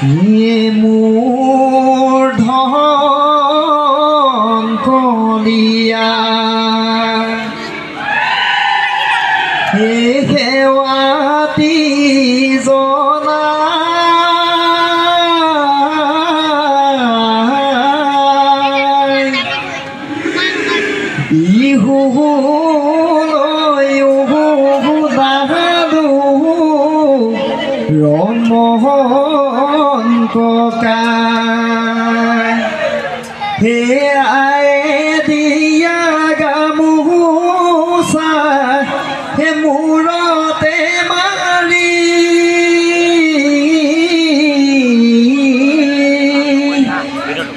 ইয়ে মোৰ ধন কলিয়া হে সেৱাতি জনা ৰমহন ককা হে আয়ে দিয়া গামোচা হে মূৰতে মাৰি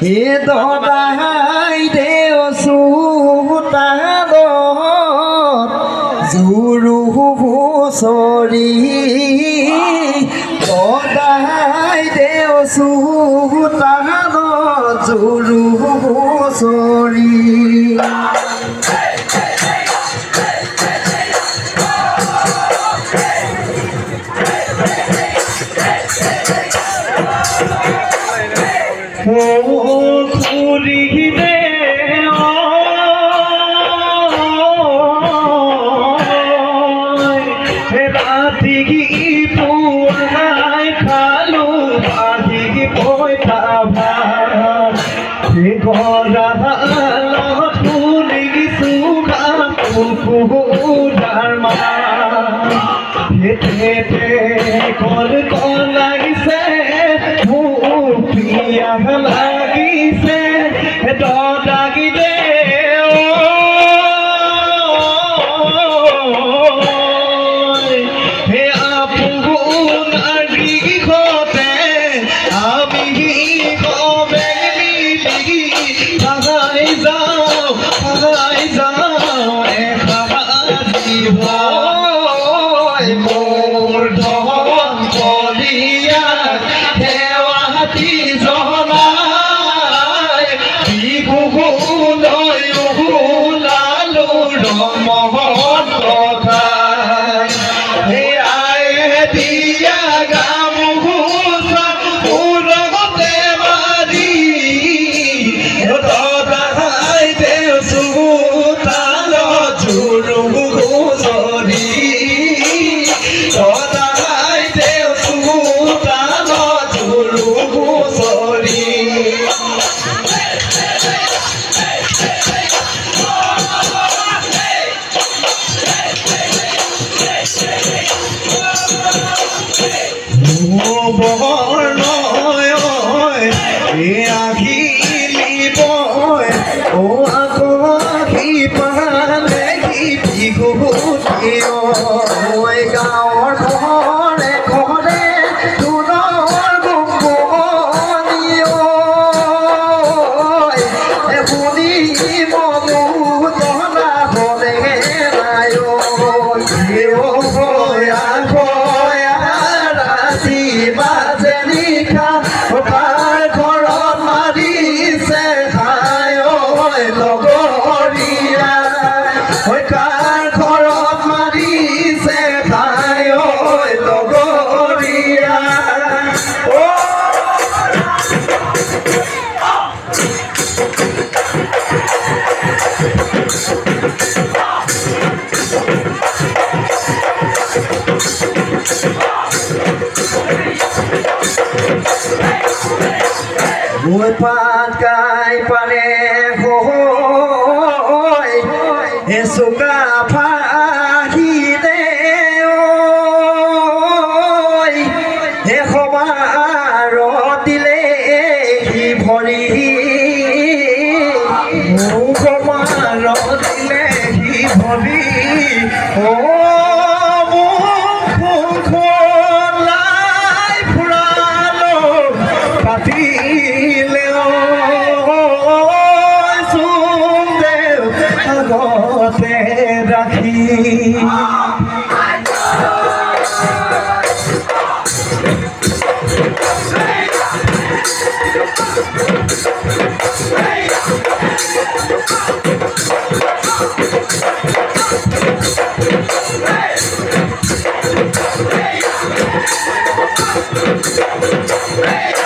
হে দদাই দেও চোতালত জুৰু হুঁচৰি দদাই দেও চোতালত জুৰু হুঁচৰি খুলিলে ৰাতি পুৱাই খালো আধি পইঠা ভাত গৰালত খুলিছো কুকুৰাৰ মাতে কল কল লাগিছে মোক পিয়াহ লাগিছে দদাগিলে হে আপোনাৰ দিশতে আমি মিলি ভাগাই যাওঁ এসাজিব মোৰ ধন কলিয়া সেৱাতি জনাই বিহুলৈ ওলালো ৰমহন ককাই হে আয়ে দিয়া গামোচা মূৰতে মাৰি দদাই দেও চোতালত জুৰু হুঁচৰি দদাই দেও চোতালত জুৰু হুঁচৰি বৰ্ণয় আহিলিব ও আহি পালে মই গাঁৱৰ ঘৰে ঘৰে তোৰৰ শুনি মনো জনাবলে নাই ৰাতি বাজে নিশা কাৰ ঘৰত মাৰিছে খায় লগৰীয়া কাৰ ঘৰত মাৰিছে খায় লগৰীয়া মই পাত গাই পাৰে হে চুকা ফাহিলে হে সমাৰত দিলে সি ভৰি সমাৰত দিলে সি ভৰি ৰাখি Hey!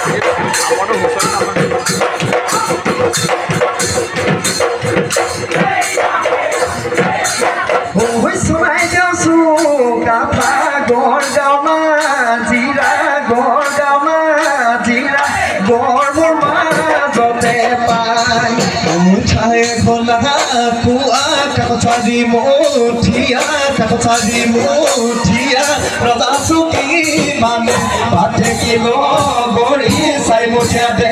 কাকচাৰী মুঠিয়া কাকচাৰী মুঠিয়া ৰজা চুকি মানে পাতে কিলো গৰি চাই মুঠিয়া দে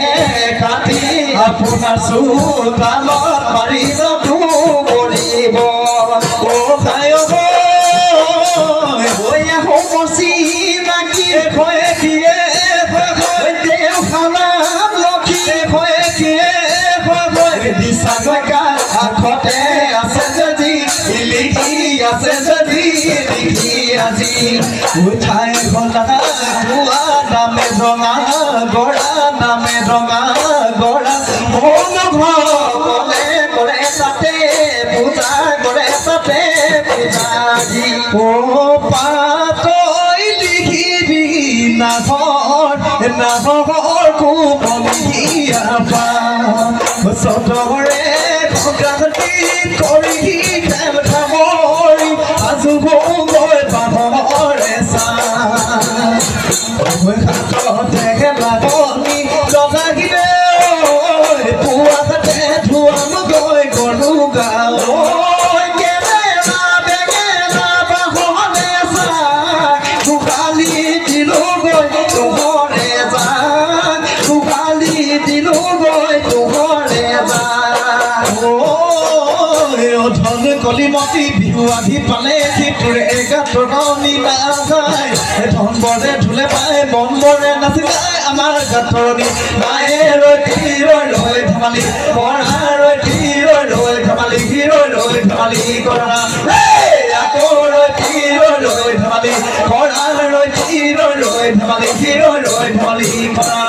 কাটি আপোনাৰ চোতালত মাৰি নতু কৰিব ও খায় হৈ সমচি নাকি হৈ কিয়ে দেও খানাম লক্ষী হৈ কিয়ে দিছা গা আখতে আছে যদি লিখি আছে যদি লিখি আজি উঠাই ঘনা কুয়া নামে ৰঙা গৰা নামে ৰঙা গৰা মন ঘৰে কৰে তাতে পূজা কৰে তাতে পূজাজি ও পাতই লিখিবি নাভৰ কুপলিয়া পা চতৰে ভগাতি কৰি খেল খামৰি আজু গৈ বাহৰে চাতে লাগনি লগাগিলে পুৱা কাটে ধুৱাম গৈ গৰু গাঁও কলিমতি বিহু আহি পালে সিটোৰে গাঁতৰণি নাযায় ধন বৰে ঢোলে পায় মন বৰে নাচি যায় আমাৰ গাঁতৰণি মায়ে ৰৈ ধেমালি কৰা ৰৈ ধেমালি ধেমালি কৰা আকৌ ৰৈ ধেমালি কৰা ৰৈ ধেমালি কৰা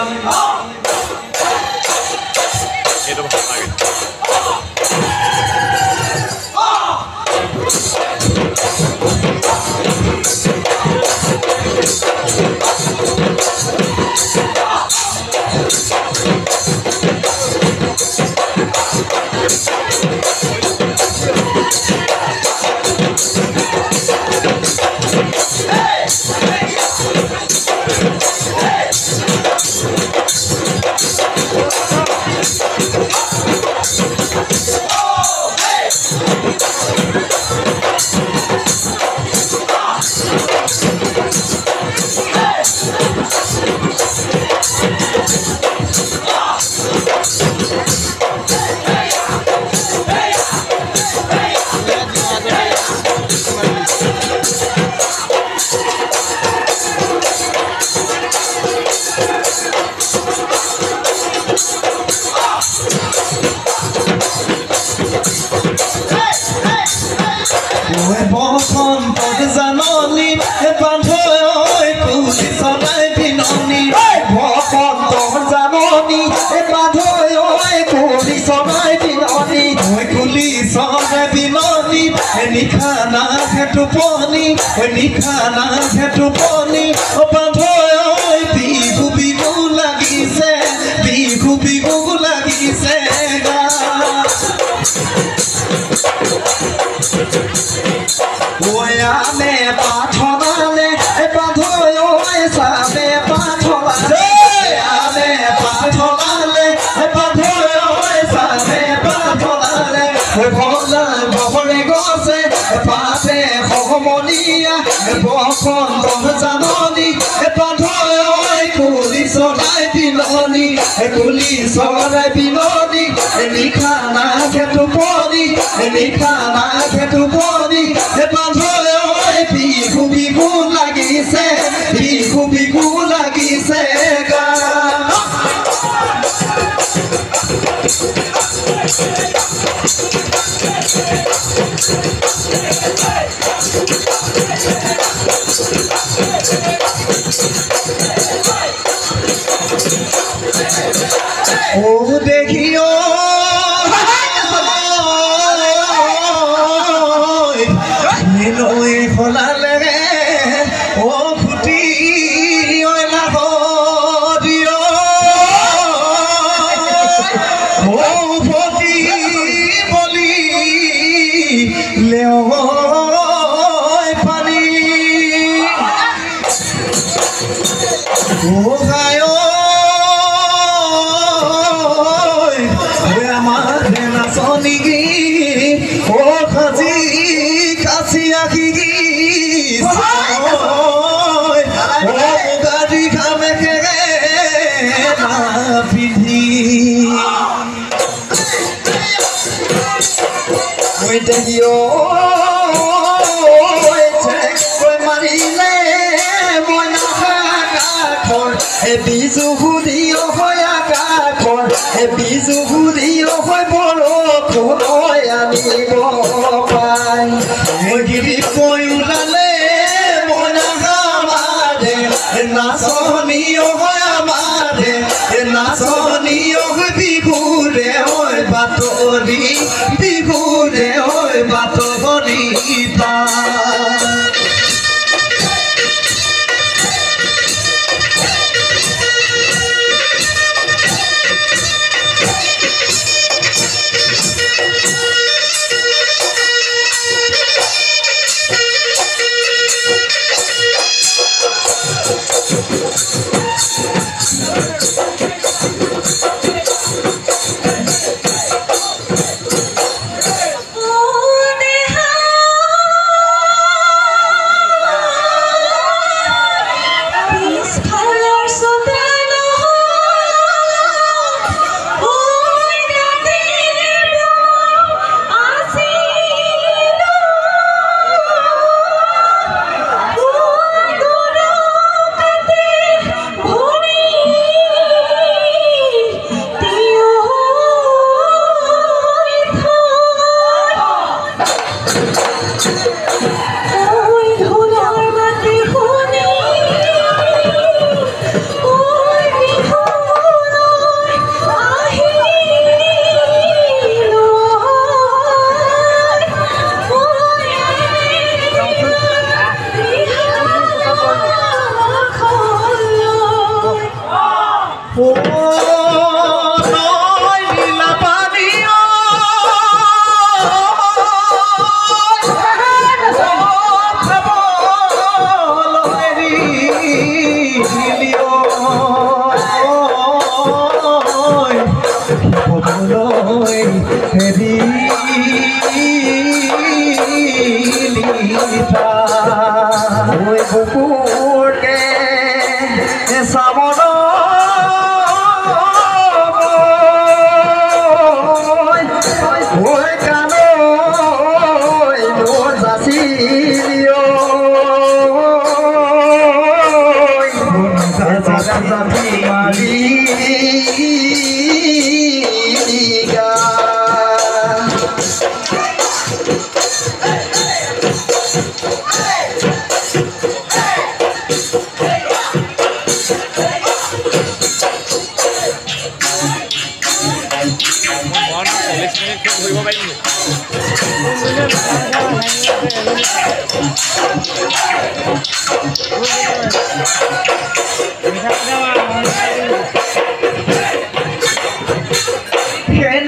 বসন্তত জাননী বান্ধৈ কুলি চলাই বিননি বসন্তত জাননী বান্ধৈ কুলি চলাই বিননি কুলি চলাই বিননি নিশা নাহে টোপনি নিশা নাহে টোপনি বান্ধৈ বিহু বিহু লাগিছে বিহু বিহু লাগিছে ওয়ামে পাঠনালে বাঁধয় সাবে পাঠনালে আমে পাঠনালে বাঁধয় সাবে পাঠনালে ভোলা বহরে গছে পাতে সমনিয়া বসন্ত জাননী বাঁধয় কুলি চৰাই বিননি কুলি চৰাই বিননি নিশা নাহে টোপনি নিশা নাহে টোপনি বান্ধৈ বিহু বিহু লাগিছে বিহু বিহু লাগিছে গা ও দেখিও ফলালে ও ফুটি ও ফটি বলি লেও পানি ও গায় আমার নাচনি ও খাজি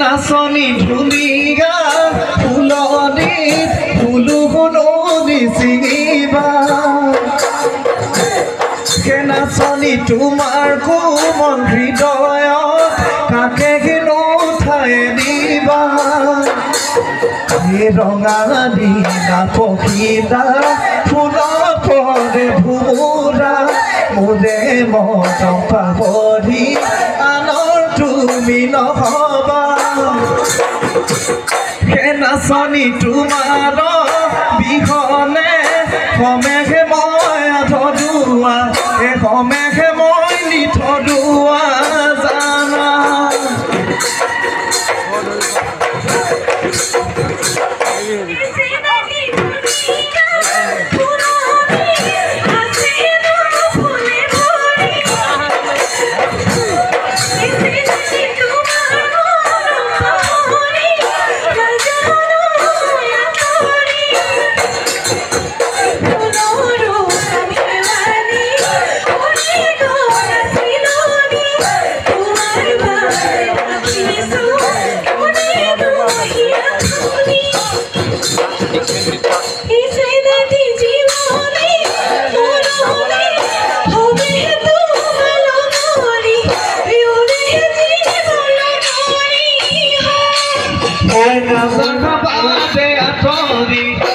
নাচনি ধুলিয়া ফুলনি ফুলু গুণনি চিঙিবা নাচনি তোমাৰ কোমল হৃদয়ত কাকে কিনো ঠাই দিবা ৰঙা নীলা পখিলা ফুলত পৰে ভোমোৰা মোৰে মন পাহৰি আনৰ তুমি নহবা নাচনি তোমাৰ বিহনে কমেঘে মই আধৰুৱা কমেঘে মই নিথৰুৱা জানা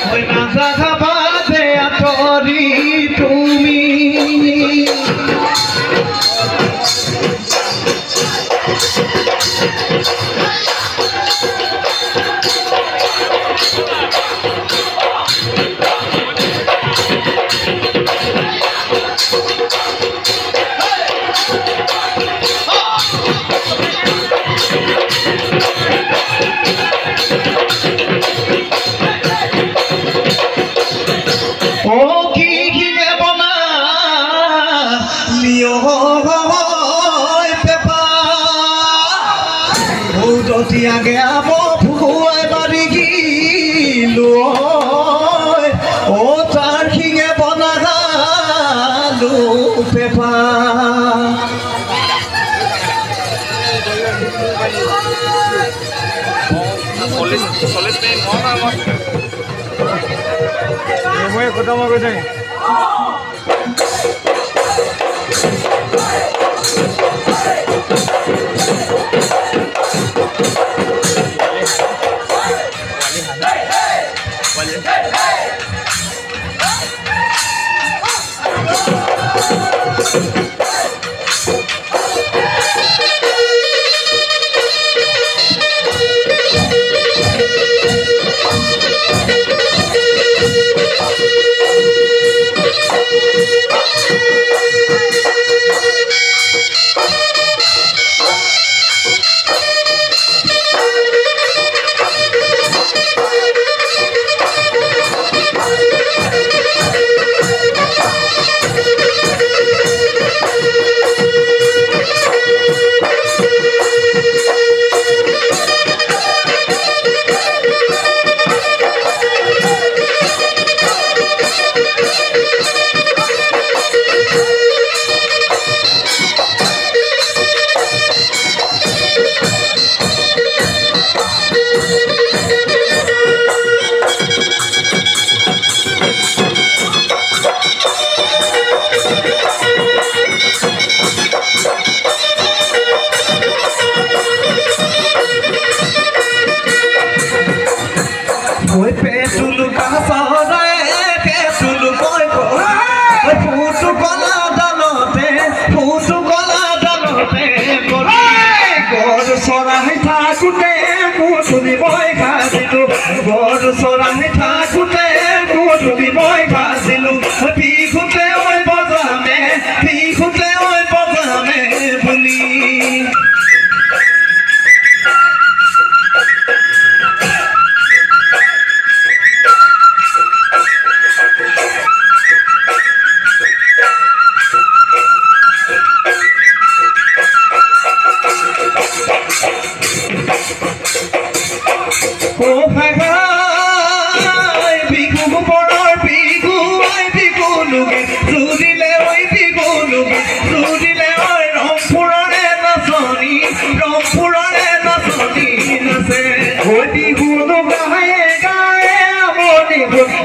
When I দিলো ও তাৰ খিঙে বনালো পেপা Voy a contar una cosa. Oi petulu kasare petulu koi ko oi putu kola dalote gor sorai thakute putuli boy khasilu gor sorai thakute putuli boy khasilu pikhute oi bajame buli Oh hi hi bigu poror bigu ai bigu luge rudile oi rompurore na soni nase oi bigu luga hai gae amoni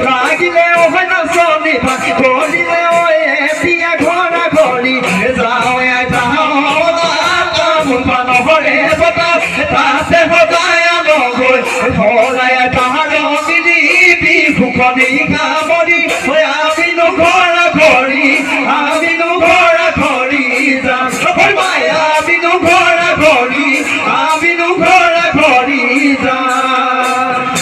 ragile oi na soni pa golile oi pia ghora goli jao ai jao mun pano hore bata taate hodaya nogoi hodaya taharo mili bihu koni kamori oi aminu ghora ghori jam oi mai aminu ghora ghori jam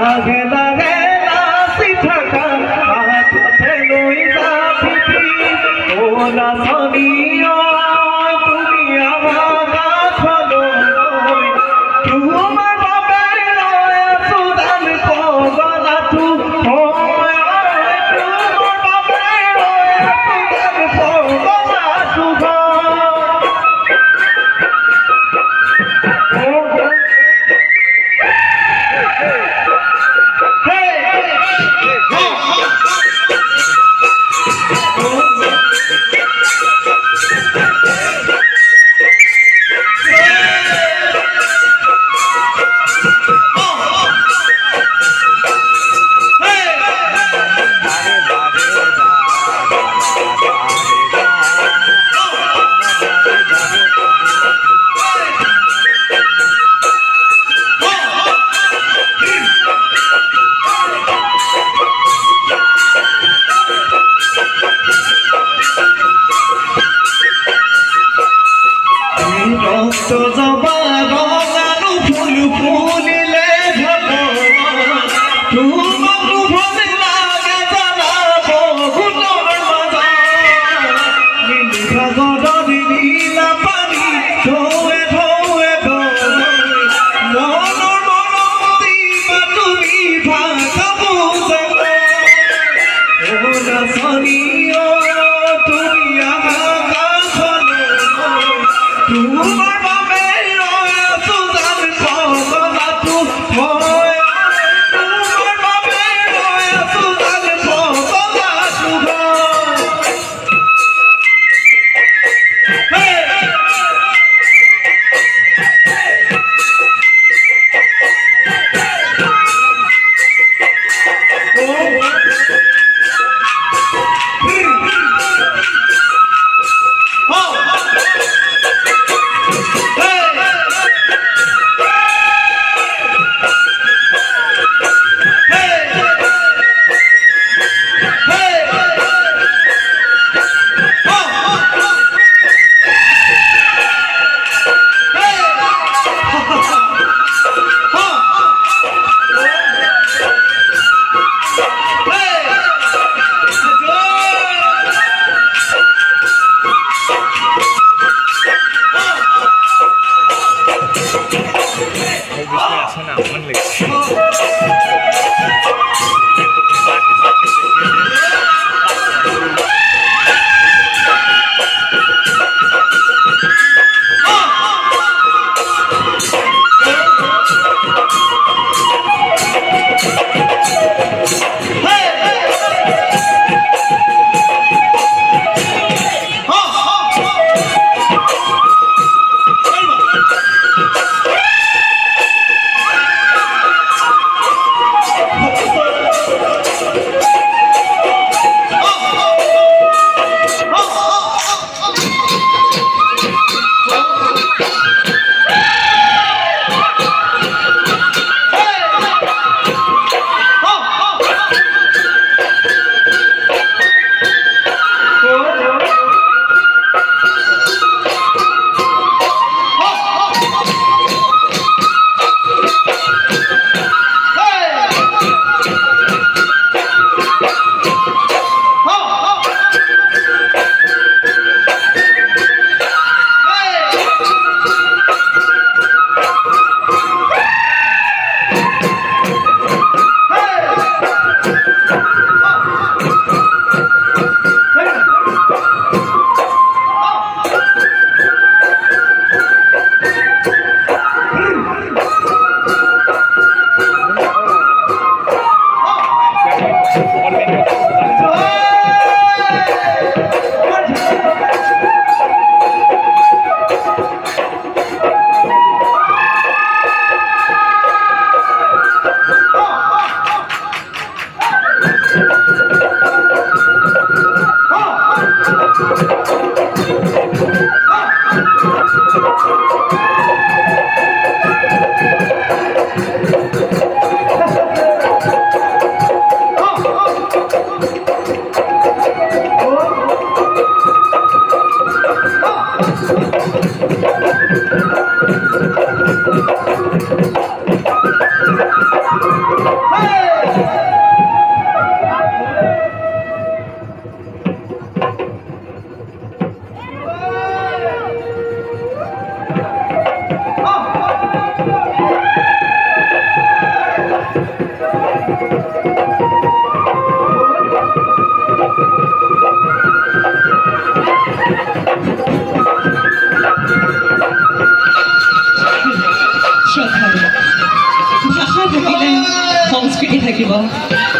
লাহে লাহে নাচি থাকা হাততে লৈ যাবি ও নাচনী তুমি আমাৰ কাষলৈ তোমাৰ বাবে ৰৈ আছো দান পগলাটো তোমাৰ বাবে ৰৈ আছো দান পগলাটো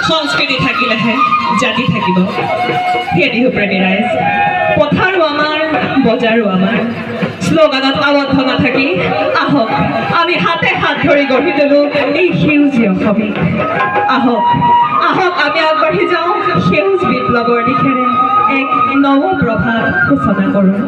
সংস্কৃতি থাকিলেহে জাতি থাকিব হেৰি প্ৰেমী ৰাইজ পথাৰো আমাৰ বজাৰো আমাৰ শ্লোগানত আবদ্ধ নাথাকি আহক আমি হাতে হাত ধৰি গঢ়ি তোলো এই সেউজীয়া অসমী আহক আহক আমি আগবাঢ়ি যাওঁ সেউজ বিপ্লৱৰ দিশেৰে এক নৱ প্ৰভাত সূচনা কৰোঁ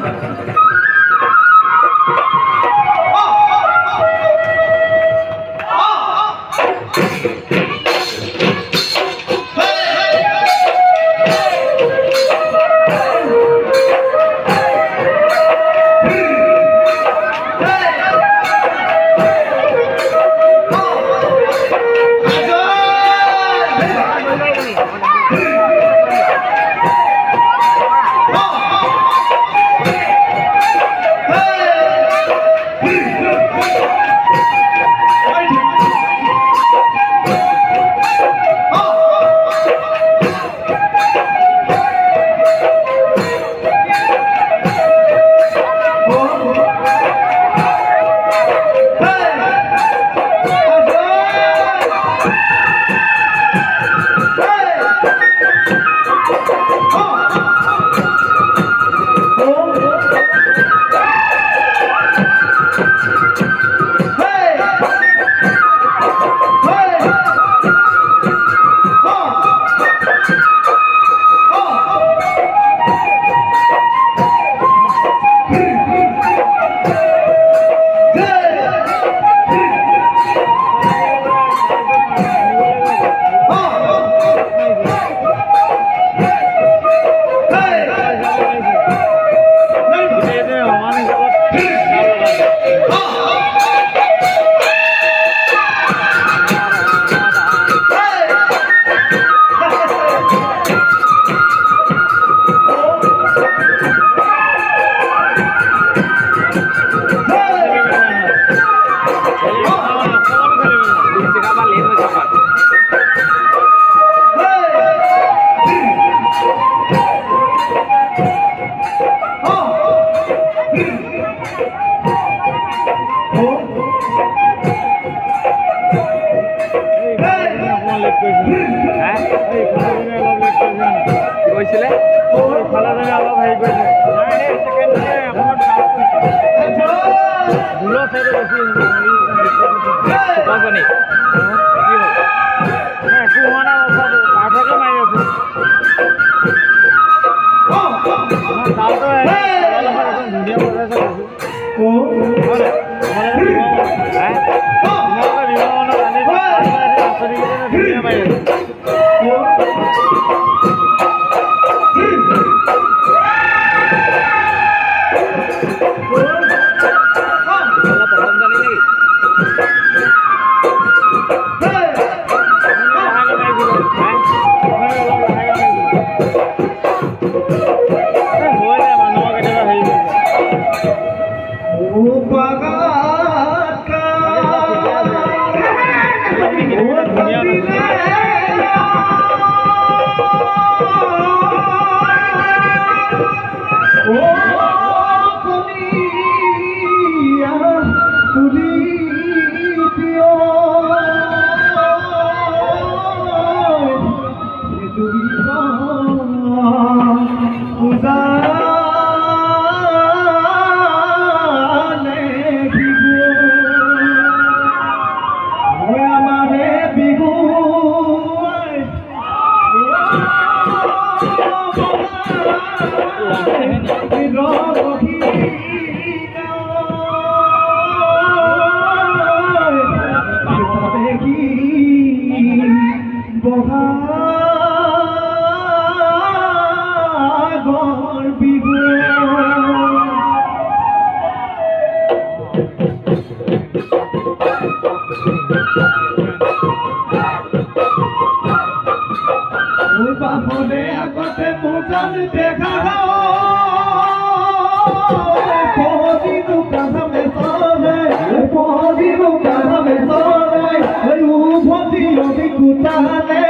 অভিজ্ঞতালে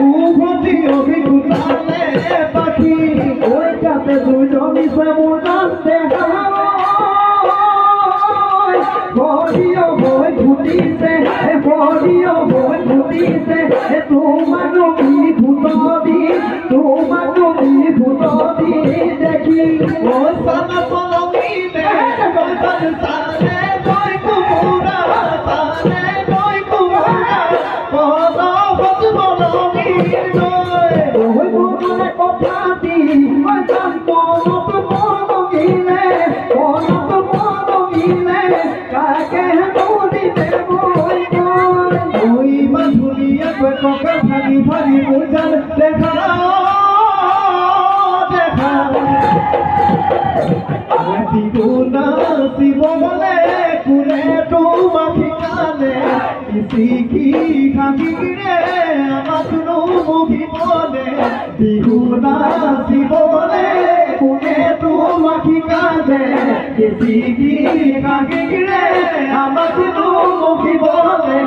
উভতি অভিজ্ঞতালে পাখি ওই কাছে দুজনী সমুদান বড়িও বই ঘুটিছে বড়িও বই ঘুটিছে তোমার নবী ভূতদি তোমার নবী ভূতদি দেখি ও সানা পলমিতে সানে সানে বই কুমুরা সানে বই কুমুরা বলো বলমি নয় ওই মনে কথা দি ওই জানতো মত মনে মত মনে কাকে বলিতে বই ওই বাঁধুলিয়া ককা ভারি ভারি উজান দেখা দেখা গুনা শিব বলে কোনে তোমা ঠিকানে শিখি খাকি রে আমার মুখি বলে বিহুনা শিব বলে কোনে তোমা ঠিকানে শিখি খাকি রে আমার মুখি বলে